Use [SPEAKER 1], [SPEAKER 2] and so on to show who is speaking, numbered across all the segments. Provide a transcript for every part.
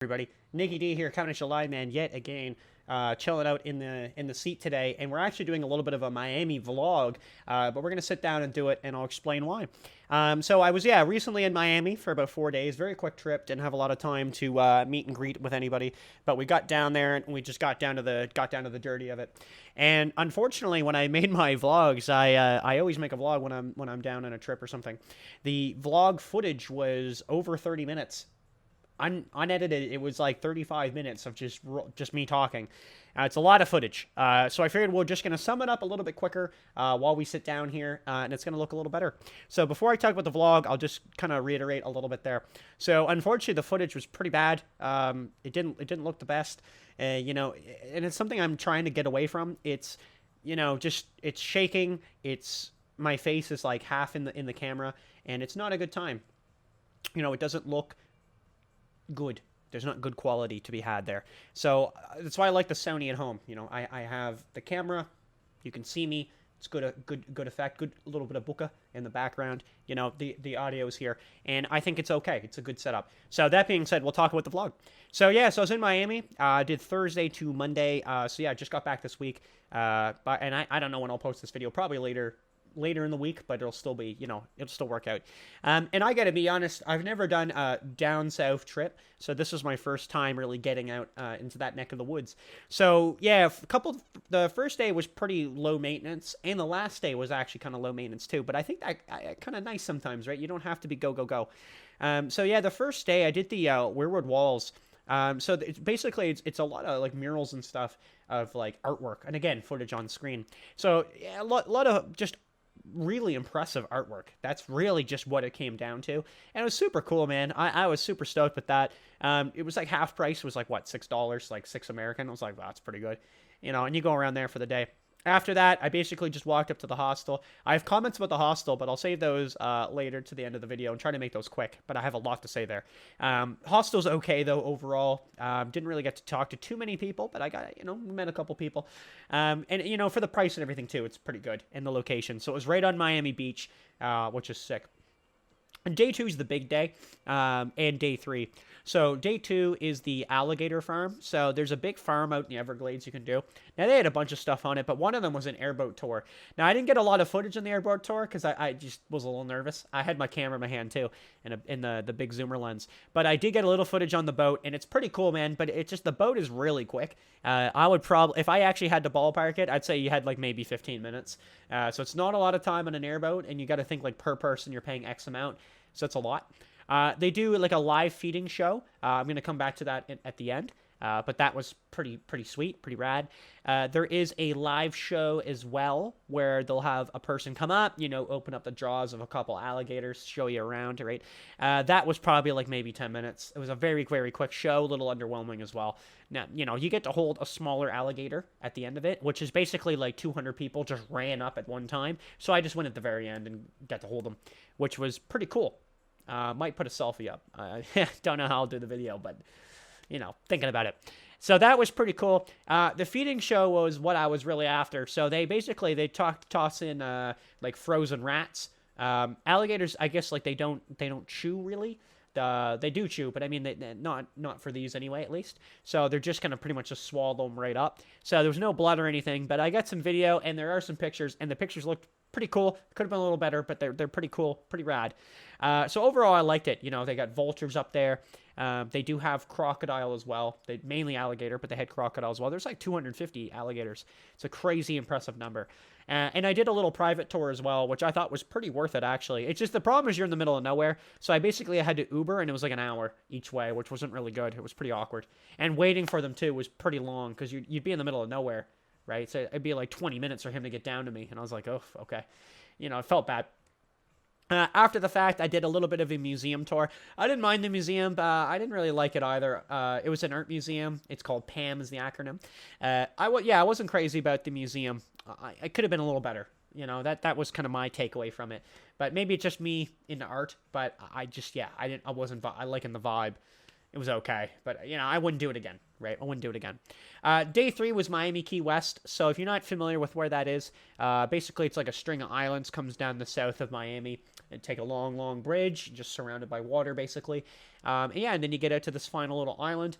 [SPEAKER 1] Everybody, Nikki D here, coming at you live, man, yet again, chilling out in the seat today, and we're actually doing a little bit of a Miami vlog, but we're gonna sit down and do it, and I'll explain why. So I was recently in Miami for about 4 days, very quick trip, didn't have a lot of time to meet and greet with anybody, but we got down there and we just got down to the dirty of it. And unfortunately, when I made my vlogs, I always make a vlog when I'm down on a trip or something. The vlog footage was over 30 minutes. Unedited, it was like 35 minutes of just me talking. It's a lot of footage. So I figured we're just going to sum it up a little bit quicker while we sit down here, and it's going to look a little better. So before I talk about the vlog, I'll just kind of reiterate a little bit there. So unfortunately, the footage was pretty bad. It didn't look the best, and it's something I'm trying to get away from. It's, it's shaking. My face is like half in the camera, and it's not a good time. It doesn't look good. There's not good quality to be had there. So that's why I like the Sony at home. I have the camera. You can see me. It's good effect. Good little bit of bokeh in the background. The audio is here, and I think it's okay. It's a good setup. So that being said, we'll talk about the vlog. So I was in Miami. Did Thursday to Monday. I just got back this week. And I don't know when I'll post this video. Probably later in the week, but it'll still be, it'll still work out. And I gotta be honest, I've never done a down south trip, so this was my first time really getting out into that neck of the woods. So the first day was pretty low maintenance, and the last day was actually kind of low maintenance too, but I think that kind of nice sometimes, right? You don't have to be go. The first day I did the Wrywood Walls. So it's a lot of like murals and stuff of like artwork, and again, footage on screen. So a lot of just really impressive artwork. That's really just what it came down to, and it was super cool, man. I was super stoked with that. It was like half price. It was like what, $6, like $6 American. I was like, wow, that's pretty good, and you go around there for the day. After that, I basically just walked up to the hostel. I have comments about the hostel, but I'll save those later to the end of the video and try to make those quick, but I have a lot to say there. Hostel's okay, though, overall. Didn't really get to talk to too many people, but I got, met a couple people. And for the price and everything, too, it's pretty good in the location. So it was right on Miami Beach, which is sick. And day 2 is the big day, and day 3. So day 2 is the Alligator Farm. So there's a big farm out in the Everglades you can do. Now, they had a bunch of stuff on it, but one of them was an airboat tour. Now, I didn't get a lot of footage on the airboat tour because I just was a little nervous. I had my camera in my hand, too, in the big zoomer lens. But I did get a little footage on the boat, and it's pretty cool, man. But it's just the boat is really quick. I would probably, if I actually had to ballpark it, I'd say you had like maybe 15 minutes. So it's not a lot of time on an airboat, and you got to think like per person you're paying X amount. So it's a lot. They do like a live feeding show. I'm going to come back to that at the end. But that was pretty sweet, pretty rad. There is a live show as well where they'll have a person come up, open up the jaws of a couple alligators, show you around, right? That was probably like maybe 10 minutes. It was a very, very quick show, a little underwhelming as well. Now, you get to hold a smaller alligator at the end of it, which is basically like 200 people just ran up at one time. So I just went at the very end and got to hold them, which was pretty cool. Might put a selfie up. Don't know how I'll do the video, but, thinking about it. So that was pretty cool. The feeding show was what I was really after. So they toss in like frozen rats. Alligators, I guess, like they don't chew really. They do chew, but I mean, not for these anyway, at least. So they're just gonna pretty much just swallow them right up. So there was no blood or anything, but I got some video and there are some pictures, and the pictures looked pretty cool. Could have been a little better, but they're pretty cool, pretty rad. So overall, I liked it. They got vultures up there. They do have crocodile as well. They mainly alligator, but they had crocodile as well. There's like 250 alligators. It's a crazy impressive number. And I did a little private tour as well, which I thought was pretty worth it, actually. It's just the problem is you're in the middle of nowhere. So I had to Uber, and it was like an hour each way, which wasn't really good. It was pretty awkward. And waiting for them, too, was pretty long because you'd be in the middle of nowhere, right? So it'd be like 20 minutes for him to get down to me. And I was like, oh, okay. It felt bad. After the fact, I did a little bit of a museum tour. I didn't mind the museum, but I didn't really like it either. It was an art museum. It's called PAMM is the acronym. I wasn't crazy about the museum. I could have been a little better. That was kind of my takeaway from it. But maybe it's just me into art. But I wasn't liking the vibe. It was okay, but I wouldn't do it again. right? I wouldn't do it again. Day 3 was Miami Key West. So if you're not familiar with where that is, basically it's like a string of islands comes down the south of Miami and take a long, long bridge, just surrounded by water, basically. And then you get out to this final little island,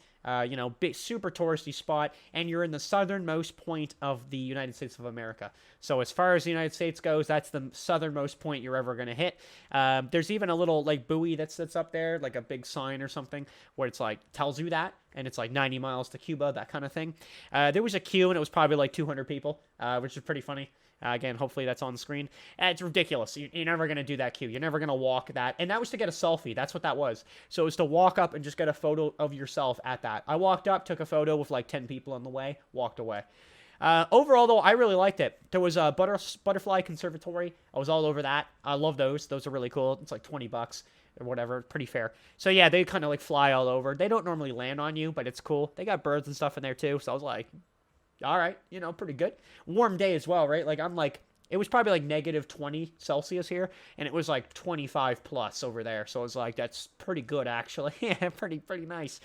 [SPEAKER 1] big, super touristy spot, and you're in the southernmost point of the United States of America. So as far as the United States goes, that's the southernmost point you're ever going to hit. There's even a little like buoy that's up there, like a big sign or something, where it's like tells you that, and it's like 90 miles to Cuba, that kind of thing. There was a queue, and it was probably like 200 people, which is pretty funny. Again, hopefully that's on the screen. It's ridiculous. You're never going to do that queue. You're never going to walk that. And that was to get a selfie. That's what that was. So it was to walk up and just get a photo of yourself at that. I walked up, took a photo with like 10 people on the way, walked away. Overall, though, I really liked it. There was a butterfly conservatory. I was all over that. I love those. Those are really cool. It's like $20 or whatever. Pretty fair. So yeah, they kind of like fly all over. They don't normally land on you, but it's cool. They got birds and stuff in there too. So I was like, all right, pretty good. Warm day as well, right? It was probably like negative 20 Celsius here, and it was like 25 plus over there. So I was like, that's pretty good, actually. Yeah, pretty nice.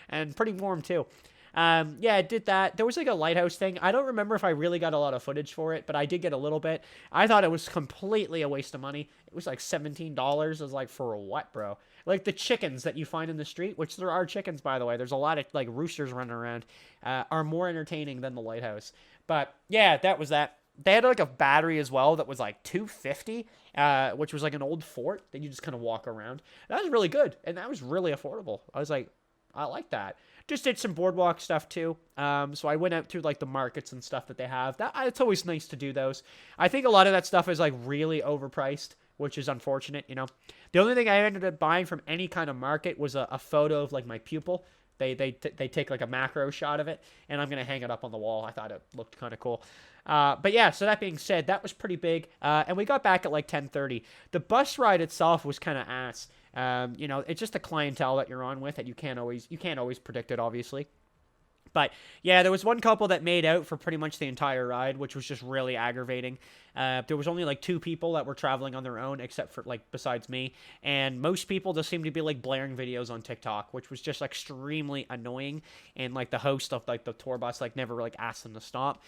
[SPEAKER 1] And pretty warm, too. I did that. There was like a lighthouse thing. I don't remember if I really got a lot of footage for it, but I did get a little bit. I thought it was completely a waste of money. It was like $17. I was like, for what, bro? Like the chickens that you find in the street, which there are chickens, by the way. There's a lot of like roosters running around, are more entertaining than the lighthouse. But yeah, that was that. They had like a battery as well that was like $250, which was like an old fort that you just kind of walk around. That was really good, and that was really affordable. I was like, I like that. Just did some boardwalk stuff too. So I went out to like the markets and stuff that they have. It's always nice to do those. I think a lot of that stuff is like really overpriced, which is unfortunate, The only thing I ended up buying from any kind of market was a photo of like my pupil. They take like a macro shot of it, and I'm gonna hang it up on the wall. I thought it looked kind of cool. But yeah, so that being said, that was pretty big. And we got back at like 10:30. The bus ride itself was kind of ass. It's just the clientele that you're on with, and you can't always predict it, obviously. But yeah, there was one couple that made out for pretty much the entire ride, which was just really aggravating. There was only like 2 people that were traveling on their own, except for like besides me, and most people just seemed to be like blaring videos on TikTok, which was just extremely annoying. And like the host of like the tour bus like never like asked them to stop.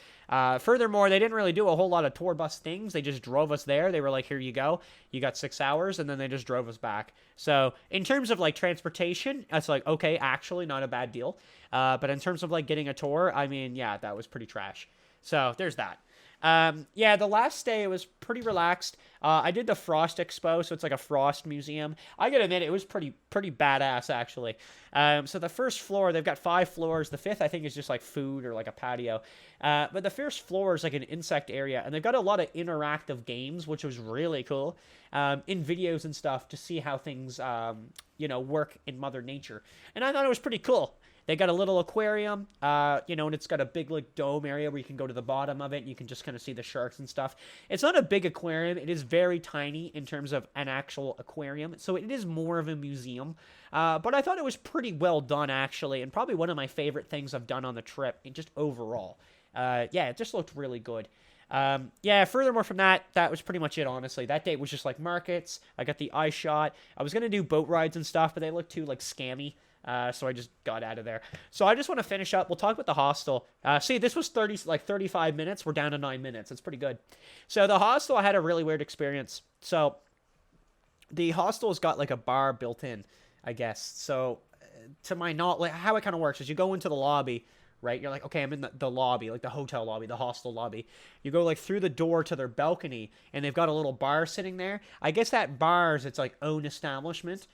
[SPEAKER 1] Furthermore, they didn't really do a whole lot of tour bus things. They just drove us there. They were like, here you go, you got 6 hours, and then they just drove us back. So in terms of like transportation, that's like okay, actually not a bad deal. But in terms of like getting a tour, I mean, yeah, that was pretty trash. So there's that. The last day it was pretty relaxed. I did the Frost Expo, so it's like a frost museum. I gotta admit, it was pretty badass, actually. So the first floor, they've got 5 floors. The 5th, I think, is just like food or like a patio. But the first floor is like an insect area, and they've got a lot of interactive games, which was really cool, in videos and stuff to see how things, work in Mother Nature. And I thought it was pretty cool. They got a little aquarium, and it's got a big like dome area where you can go to the bottom of it and you can just kind of see the sharks and stuff. It's not a big aquarium. It is very tiny in terms of an actual aquarium. So it is more of a museum. But I thought it was pretty well done, actually, and probably one of my favorite things I've done on the trip, just overall. It just looked really good. Furthermore from that was pretty much it, honestly. That day was just like markets. I got the eye shot. I was going to do boat rides and stuff, but they looked too like scammy. So I just got out of there. So I just want to finish up. We'll talk about the hostel. This was 35 minutes. We're down to 9 minutes. It's pretty good. So the hostel, I had a really weird experience. So the hostel's got like a bar built in, I guess. So to my knowledge, how it kind of works is you go into the lobby, right? You're like, okay, I'm in the lobby, like the hotel lobby, the hostel lobby. You go like through the door to their balcony, and they've got a little bar sitting there. I guess that bar's its like own establishment.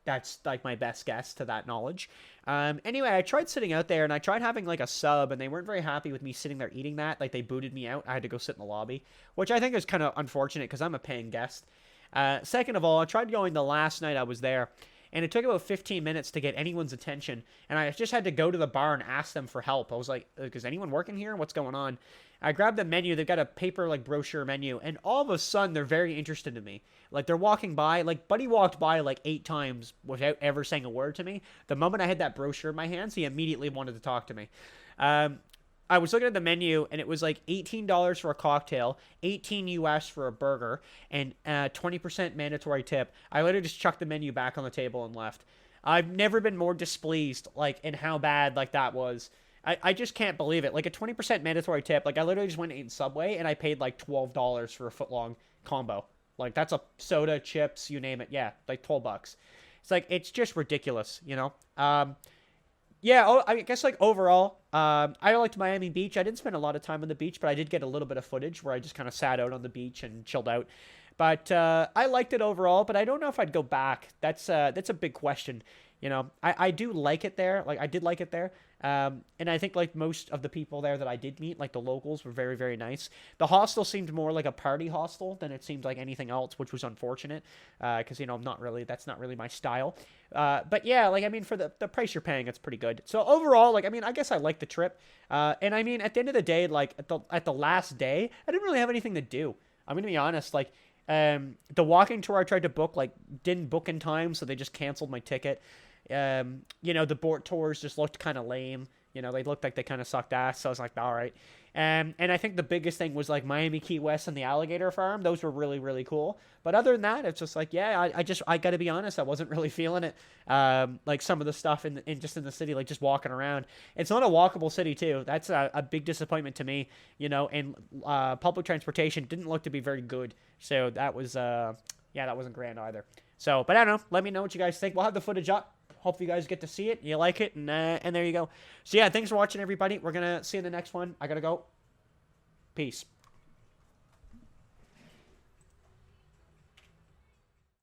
[SPEAKER 1] That's like my best guess to that knowledge. Anyway, I tried sitting out there, and I tried having like a sub, and they weren't very happy with me sitting there eating that. Like they booted me out. I had to go sit in the lobby, which I think is kind of unfortunate because I'm a paying guest. Second of all, I tried going the last night I was there, and it took about 15 minutes to get anyone's attention, and I just had to go to the bar and ask them for help. I was like, is anyone working here? What's going on? I grabbed the menu. They've got a paper like brochure menu, and all of a sudden they're very interested in me. Like they're walking by, like Buddy walked by like 8 times without ever saying a word to me. The moment I had that brochure in my hands, he immediately wanted to talk to me. I was looking at the menu, and it was like $18 for a cocktail, $18 US for a burger, and 20% mandatory tip. I literally just chucked the menu back on the table and left. I've never been more displeased, like, in how bad, like, that was. I just can't believe it. Like, a 20% mandatory tip. Like, I literally just went and ate in Subway, and I paid, like, $12 for a foot-long combo. Like, that's a soda, chips, you name it. Yeah, like, 12 bucks. It's like, it's just ridiculous, you know? Yeah, I guess, like, overall, I liked Miami Beach. I didn't spend a lot of time on the beach, but I did get a little bit of footage where I just kind of sat out on the beach and chilled out. But I liked it overall, but I don't know if I'd go back. That's a big question. You know, I do like it there. Like, I did like it there. And I think, like, most of the people there that I did meet, like, the locals, were very, very nice. The hostel seemed more like a party hostel than it seemed like anything else, which was unfortunate. Because, you know, that's not really my style. But yeah, like, I mean, for the price you're paying, it's pretty good. So overall, like, I mean, I guess I liked the trip. And I mean, at the end of the day, like, at the last day, I didn't really have anything to do. I'm gonna be honest, like, the walking tour I tried to book, like, didn't book in time, so they just canceled my ticket. You know, the boat tours just looked kind of lame. You know, they looked like they kind of sucked ass, so I was like, all right. And I think the biggest thing was, like, Miami Key West and the Alligator Farm. Those were really, really cool. But other than that, it's just like, yeah, I gotta be honest, I wasn't really feeling it. Like, some of the stuff in the city, like, just walking around. It's not a walkable city, too. That's a big disappointment to me, you know, and public transportation didn't look to be very good. So that was, yeah, that wasn't grand either. So, but I don't know. Let me know what you guys think. We'll have the footage up. Hope you guys get to see it. You like it, and there you go. So yeah, thanks for watching, everybody. We're gonna see you in the next one. I gotta go. Peace.